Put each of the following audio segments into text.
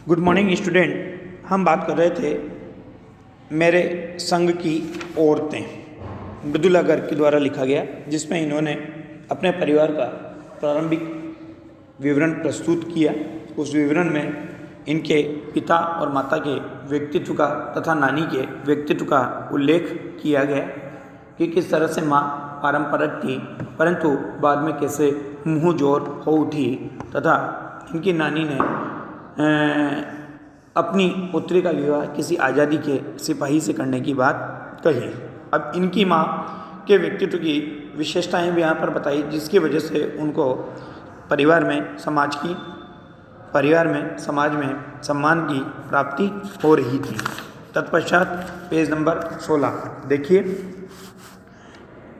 Good morning student. हम बात कर रहे थे मेरे संग की औरतें, मृदुला गर्ग के द्वारा लिखा गया, जिसमें इन्होंने अपने परिवार का प्रारंभिक विवरण प्रस्तुत किया। उस विवरण में इनके पिता और माता के व्यक्तित्व का तथा नानी के व्यक्तित्व का उल्लेख किया गया कि किस तरह से माँ पारंपरिक थी परंतु बाद में कैसे मुँह जोर हो उठी तथा इनकी नानी ने अपनी पुत्री का विवाह किसी आज़ादी के सिपाही से करने की बात कही। अब इनकी माँ के व्यक्तित्व की विशेषताएं भी यहाँ पर बताई, जिसकी वजह से उनको परिवार में समाज में सम्मान की प्राप्ति हो रही थी। तत्पश्चात पेज नंबर 16 देखिए,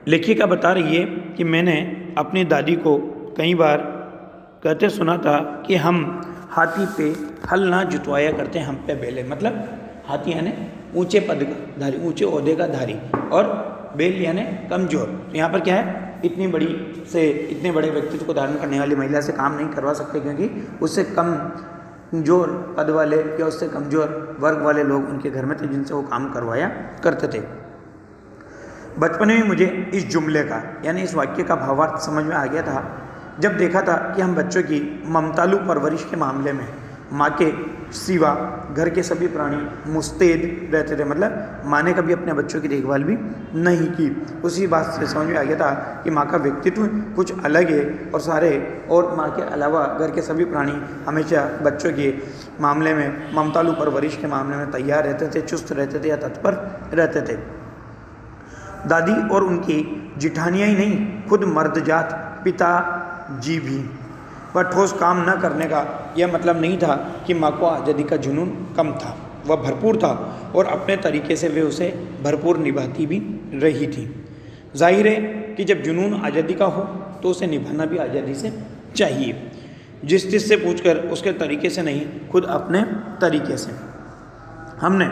लेखिका बता रही है कि मैंने अपनी दादी को कई बार कहते सुना था कि हम हाथी पे हल ना जुतवाया करते, हम पे बैले। मतलब हाथी यानी ऊंचे पद का धारी, ऊंचे ओहदे का धारी, और बैल यानी कमजोर। तो यहाँ पर क्या है, इतनी बड़ी से इतने बड़े व्यक्तित्व को धारण करने वाली महिला से काम नहीं करवा सकते, क्योंकि उससे कमजोर पद वाले या उससे कमजोर वर्ग वाले लोग उनके घर में थे जिनसे वो काम करवाया करते थे। बचपन में मुझे इस जुमले का यानी इस वाक्य का भावार्थ समझ में आ गया था जब देखा था कि हम बच्चों की ममतालू परवरिश के मामले में माँ के सिवा घर के सभी प्राणी मुस्तैद रहते थे। मतलब माँ ने कभी अपने बच्चों की देखभाल भी नहीं की। उसी बात से समझ में आ गया था कि माँ का व्यक्तित्व कुछ अलग है और माँ के अलावा घर के सभी प्राणी हमेशा बच्चों के मामले में ममतालू परवरिश के मामले में तैयार रहते थे, चुस्त रहते थे या तत्पर रहते थे। दादी और उनकी जिठानियाँ ही नहीं, खुद मर्दजात पिताजी भी। वह ठोस काम न करने का यह मतलब नहीं था कि माँ को आज़ादी का जुनून कम था, वह भरपूर था और अपने तरीके से वे उसे भरपूर निभाती भी रही थी। जाहिर है कि जब जुनून आज़ादी का हो तो उसे निभाना भी आज़ादी से चाहिए, जिस से पूछकर उसके तरीके से नहीं, खुद अपने तरीके से। हमने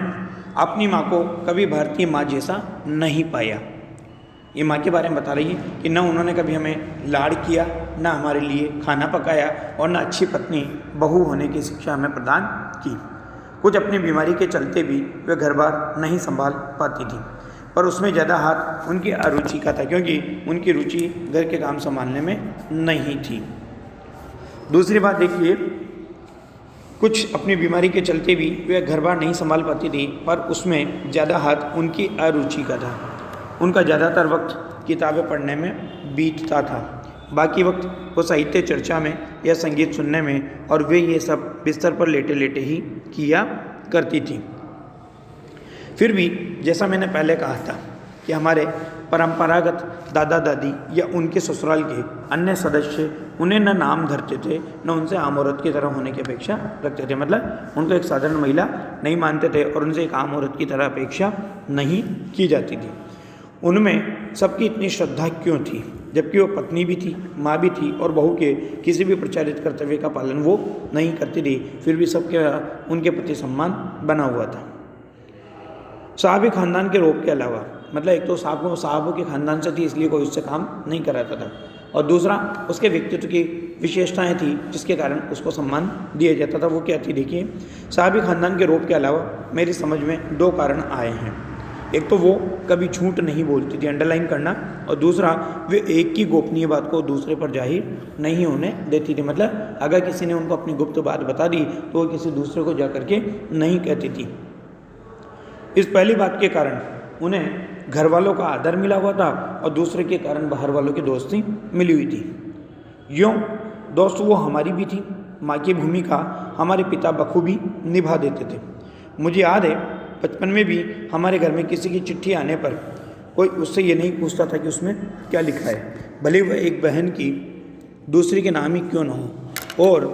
अपनी माँ को कभी भारतीय माँ जैसा नहीं पाया। ये माँ के बारे में बता रही है कि न उन्होंने कभी हमें लाड़ किया, न हमारे लिए खाना पकाया और न अच्छी पत्नी बहू होने की शिक्षा हमें प्रदान की। कुछ अपनी बीमारी के चलते भी वे घर बार नहीं संभाल पाती थी, पर उसमें ज़्यादा हाथ उनकी अरुचि का था, क्योंकि उनकी रुचि घर के काम संभालने में नहीं थी। दूसरी बात देखिए, कुछ अपनी बीमारी के चलते भी वे घर बार नहीं संभाल पाती थी, पर उसमें ज़्यादा हाथ उनकी अरुचि का था। उनका ज़्यादातर वक्त किताबें पढ़ने में बीतता था, बाकी वक्त वो साहित्य चर्चा में या संगीत सुनने में, और वे ये सब बिस्तर पर लेटे लेटे ही किया करती थी। फिर भी जैसा मैंने पहले कहा था कि हमारे परंपरागत दादा दादी या उनके ससुराल के अन्य सदस्य उन्हें न नाम धरते थे, न उनसे आम औरत की तरह होने की अपेक्षा रखते थे। मतलब उनको एक साधारण महिला नहीं मानते थे और उनसे एक आम औरत की तरह अपेक्षा नहीं की जाती थी। उनमें सबकी इतनी श्रद्धा क्यों थी, जबकि वो पत्नी भी थी, माँ भी थी, और बहू के किसी भी प्रचारित कर्तव्य का पालन वो नहीं करती थी, फिर भी सबके उनके प्रति सम्मान बना हुआ था। साहबी खानदान के रोब के अलावा, मतलब एक तो साहबों के खानदान से थी इसलिए कोई उससे काम नहीं कराता था, और दूसरा उसके व्यक्तित्व की विशेषताएं थी जिसके कारण उसको सम्मान दिया जाता था। वो क्या थी देखिए, साहबी खानदान के रोब के अलावा मेरी समझ में दो कारण आए हैं। एक तो वो कभी झूठ नहीं बोलती थी, अंडरलाइन करना, और दूसरा वे एक की गोपनीय बात को दूसरे पर जाहिर नहीं होने देती थी। मतलब अगर किसी ने उनको अपनी गुप्त बात बता दी तो वो किसी दूसरे को जा करके नहीं कहती थी। इस पहली बात के कारण उन्हें घर वालों का आदर मिला हुआ था और दूसरे के कारण बाहर वालों की दोस्ती मिली हुई थी। यूँ दोस्त वो हमारी भी थी, माँ की भूमिका हमारे पिता बखूबी निभा देते थे। मुझे याद है बचपन में भी हमारे घर में किसी की चिट्ठी आने पर कोई उससे ये नहीं पूछता था कि उसमें क्या लिखा है, भले वह एक बहन की दूसरी के नाम ही क्यों ना हो, और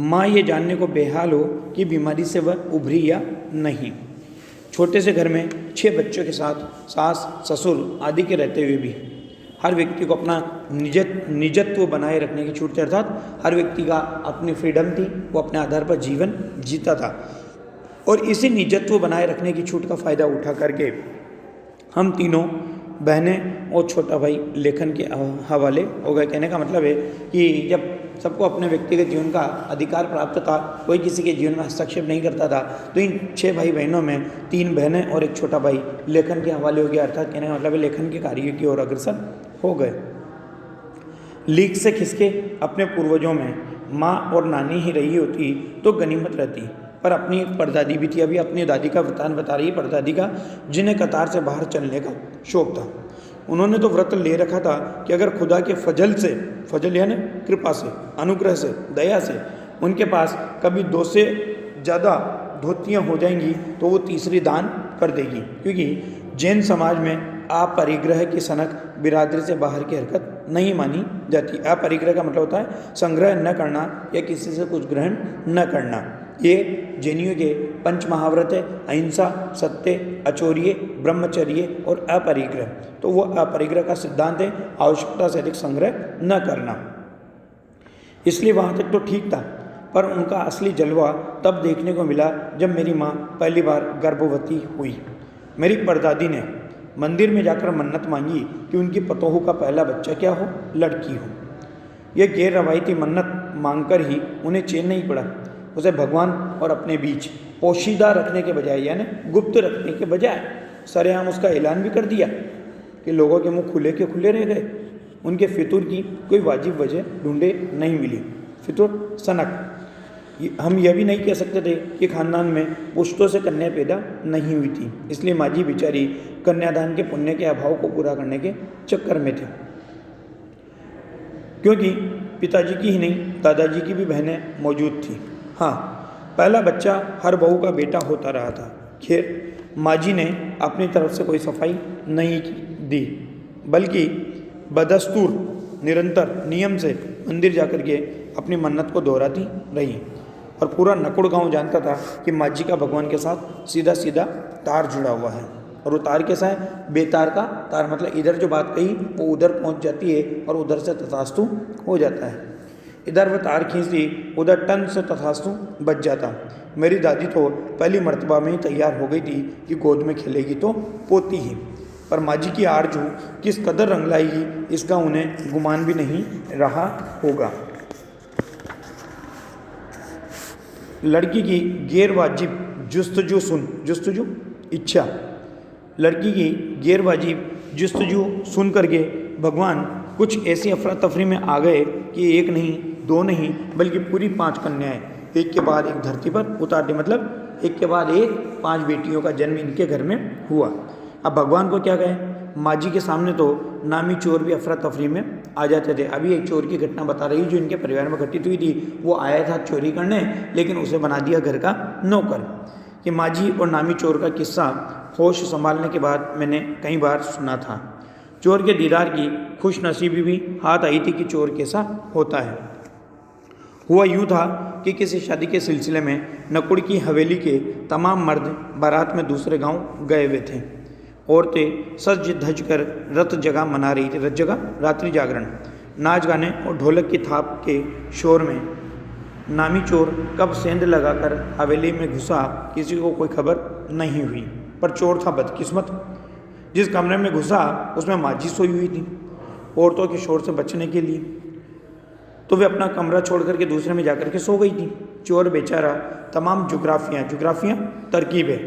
माँ ये जानने को बेहाल हो कि बीमारी से वह उभरी या नहीं। छोटे से घर में 6 बच्चों के साथ सास ससुर आदि के रहते हुए भी हर व्यक्ति को अपना निजत्व बनाए रखने की छूट थी, अर्थात हर व्यक्ति का अपनी फ्रीडम थी, वो अपने आधार पर जीवन जीता था। और इसी निजत्व बनाए रखने की छूट का फ़ायदा उठा करके हम तीनों बहनें और छोटा भाई लेखन के हवाले हो गए। कहने का मतलब है कि जब सबको अपने व्यक्तिगत जीवन का अधिकार प्राप्त था, कोई किसी के जीवन में हस्तक्षेप नहीं करता था। तो इन 6 भाई बहनों में 3 बहनें और एक छोटा भाई लेखन के हवाले हो गया, अर्थात कहने का मतलब है लेखन के कार्य की ओर अग्रसर हो गए। लीक से खिसके अपने पूर्वजों में माँ और नानी ही रही होती तो गनीमत रहती, पर अपनी एक परदादी भी थी। अभी अपनी दादी का वृतांत बता रही है, परदादी का, जिन्हें कतार से बाहर चलने का शौक था। उन्होंने तो व्रत ले रखा था कि अगर खुदा के फजल से, फजल यानी कृपा से, अनुग्रह से, दया से उनके पास कभी 2 से ज़्यादा धोतियाँ हो जाएंगी तो वो तीसरी दान कर देगी, क्योंकि जैन समाज में अपरिग्रह की सनक बिरादरी से बाहर की हरकत नहीं मानी जाती। अपरिग्रह का मतलब होता है संग्रह न करना या किसी से कुछ ग्रहण न करना। ये जैनियों के 5 महाव्रत है, अहिंसा, सत्य, अचौर्य, ब्रह्मचर्य और अपरिग्रह। तो वो अपरिग्रह का सिद्धांत है आवश्यकता से अधिक संग्रह न करना। इसलिए वहाँ तक तो ठीक था, पर उनका असली जलवा तब देखने को मिला जब मेरी माँ पहली बार गर्भवती हुई। मेरी परदादी ने मंदिर में जाकर मन्नत मांगी कि उनकी पतोहू का पहला बच्चा क्या हो, लड़की हो। यह गैर रवायती मन्नत मांगकर ही उन्हें चैन नहीं पड़ा। उसे भगवान और अपने बीच पोशीदा रखने के बजाय, यानी गुप्त रखने के बजाय, सरेआम उसका ऐलान भी कर दिया कि लोगों के मुंह खुले के खुले रह गए। उनके फितूर की कोई वाजिब वजह ढूंढे नहीं मिली। फितूर सनक। हम यह भी नहीं कह सकते थे कि खानदान में पुश्तों से कन्या पैदा नहीं हुई थी, इसलिए माजी बेचारी कन्यादान के पुण्य के अभाव को पूरा करने के चक्कर में थे। क्योंकि पिताजी की ही नहीं, दादाजी की भी बहनें मौजूद थी। हाँ, पहला बच्चा हर बहू का बेटा होता रहा था। खैर, माजी ने अपनी तरफ से कोई सफाई नहीं दी, बल्कि बदस्तूर निरंतर नियम से मंदिर जाकर के अपनी मन्नत को दोहराती रही। और पूरा नकुड़ गांव जानता था कि माजी का भगवान के साथ सीधा सीधा तार जुड़ा हुआ है। और वो तार कैसा है? बेतार का तार, मतलब इधर जो बात कही वो उधर पहुंच जाती है और उधर से तथास्तु हो जाता है। इधर वह तार खींचती, उधर टन से तथास्तु बच जाता। मेरी दादी तो पहली मर्तबा में ही तैयार हो गई थी कि गोद में खेलेगी तो पोती ही। पर माजी की आरजू किस कदर रंग लाएगी इसका उन्हें गुमान भी नहीं रहा होगा। लड़की की गैर वाजिब जुस्तजू इच्छा, लड़की की गैर वाजिब जुस्तजू सुन करके भगवान कुछ ऐसी अफरा तफरी में आ गए कि 1 नहीं 2 नहीं बल्कि पूरी 5 कन्याएं एक के बाद एक धरती पर उतार दी। मतलब एक के बाद एक 5 बेटियों का जन्म इनके घर में हुआ। अब भगवान को क्या कहें? माजी के सामने तो नामी चोर भी अफरा तफरी में आ जाते थे। अभी एक चोर की घटना बता रही जो इनके परिवार में घटित हुई थी। वो आया था चोरी करने, लेकिन उसे बना दिया घर का नौकर। कि माजी और नामी चोर का किस्सा होश संभालने के बाद मैंने कई बार सुना था। चोर के दीदार की खुश नसीबी भी हाथ आई थी कि चोर कैसा होता है। हुआ यूँ था कि किसी शादी के सिलसिले में नकुड़ की हवेली के तमाम मर्द बारात में दूसरे गांव गए हुए थे। औरतें सज धज कर रत जगह मना रही थी। रत जगह रात्रि जागरण, नाच गाने और ढोलक की थाप के शोर में नामी चोर कब सेंध लगाकर हवेली में घुसा किसी को कोई खबर नहीं हुई। पर चोर था बदकिस्मत। जिस कमरे में घुसा उसमें माजी सोई हुई थी औरतों के शोर से बचने के लिए, तो वे अपना कमरा छोड़ करके दूसरे में जाकर के सो गई थी। चोर बेचारा तमाम जुग्राफियाँ तरकीबें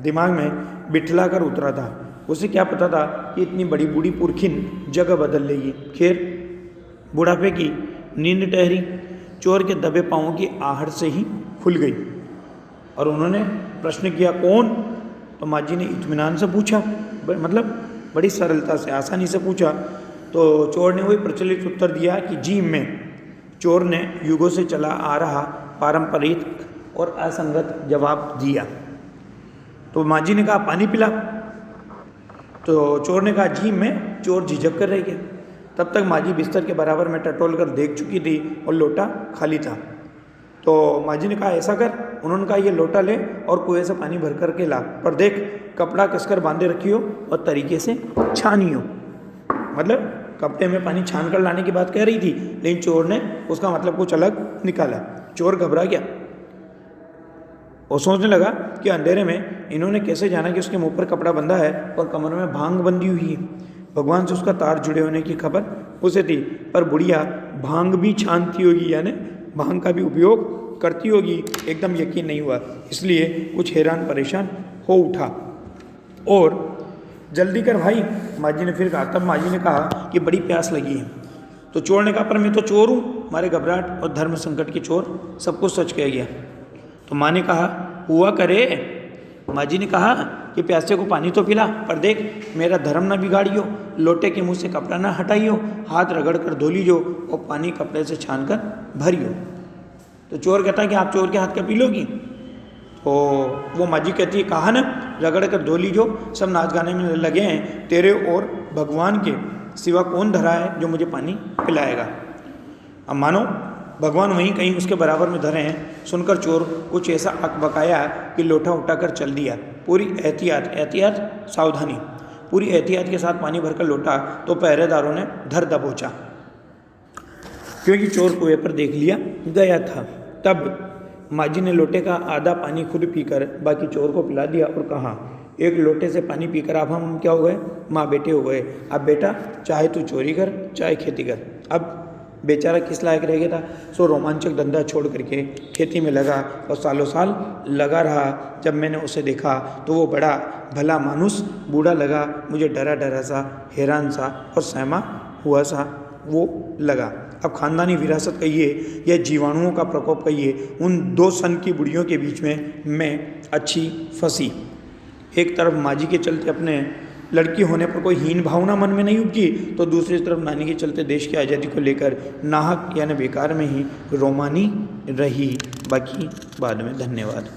दिमाग में बिठला कर उतरा था। उसे क्या पता था कि इतनी बड़ी बूढ़ी पुरखिन जगह बदल लेगी। खैर, बुढ़ापे की नींद टहरी चोर के दबे पाँवों की आहट से ही खुल गई और उन्होंने प्रश्न किया, कौन? तो माजी ने इत्मीनान से पूछा, मतलब बड़ी सरलता से, आसानी से पूछा। तो चोर ने वही प्रचलित उत्तर दिया कि जी मैं। चोर ने युगों से चला आ रहा पारंपरिक और असंगत जवाब दिया। तो माजी ने कहा, पानी पिला। तो चोर ने कहा, जी मैं। चोर झिझक कर रह गया। तब तक माजी बिस्तर के बराबर में टटोल कर देख चुकी थी और लोटा खाली था। तो माजी ने कहा, ऐसा कर। उन्होंने कहा, ये लोटा ले और कुएं से पानी भर कर के ला, पर देख कपड़ा कसकर बांधे रखियो और तरीके से छानियो। मतलब कपड़े में पानी छान कर लाने की बात कह रही थी, लेकिन चोर ने उसका मतलब कुछ अलग निकाला। चोर घबरा गया और सोचने लगा कि अंधेरे में इन्होंने कैसे जाना कि उसके मुंह पर कपड़ा बंधा है और कमर में भांग बंधी हुई है। भगवान से उसका तार जुड़े होने की खबर उसे थी, पर बुढ़िया भांग भी छानती होगी, यानी भांग का भी उपयोग करती होगी, एकदम यकीन नहीं हुआ, इसलिए कुछ हैरान परेशान हो उठा। और जल्दी कर भाई, माँ जी ने फिर कहा। तब माँ जी ने कहा कि बड़ी प्यास लगी है। तो चोर ने कहा, पर मैं तो चोर हूँ। मारे घबराहट और धर्म संकट के चोर सब कुछ सच कह गया। तो माँ ने कहा, हुआ करे। माँ जी ने कहा कि प्यासे को पानी तो पिला, पर देख मेरा धर्म न बिगाड़ियो, लोटे के मुंह से कपड़ा ना हटाइयो, हाथ रगड़ कर धो लीजो और पानी कपड़े से छान कर भरियो। तो चोर कहता है कि आप चोर के हाथ का पी लोगी? तो वो माँ जी कहती है, कहा ना रगड़ कर धो लीजो, सब नाच गाने में लगे हैं, तेरे और भगवान के सिवा कौन धरा है जो मुझे पानी पिलाएगा। अब मानो भगवान वहीं कहीं उसके बराबर में धरे हैं। सुनकर चोर कुछ ऐसा अकबकाया कि लोटा उठाकर चल दिया। पूरी एहतियात सावधानी, पूरी एहतियात के साथ पानी भरकर लौटा तो पहरेदारों ने धर दबोचा, क्योंकि चोर कुएं पर देख लिया गया था। तब माँ जी ने लोटे का आधा पानी खुद पीकर बाकी चोर को पिला दिया और कहा, एक लोटे से पानी पीकर अब हम क्या हो गए? माँ बेटे हो गए। अब बेटा चाहे तू चोरी कर चाहे खेती कर। अब बेचारा किस लायक रह गया था? सो रोमांचक धंधा छोड़ करके खेती में लगा और सालों साल लगा रहा। जब मैंने उसे देखा तो वो बड़ा भला मानुस बूढ़ा लगा, मुझे डरा डरा सा, हैरान सा और सहमा हुआ सा वो लगा। अब खानदानी विरासत कहिए या जीवाणुओं का प्रकोप कहिए, उन दो सन की बुढ़ियों के बीच में मैं अच्छी फंसी। एक तरफ माँ जी के चलते अपने लड़की होने पर कोई हीन भावना मन में नहीं उपजी, तो दूसरी तरफ नानी के चलते देश की आज़ादी को लेकर नाहक यानी बेकार में ही रोमानी रही। बाकी बाद में। धन्यवाद।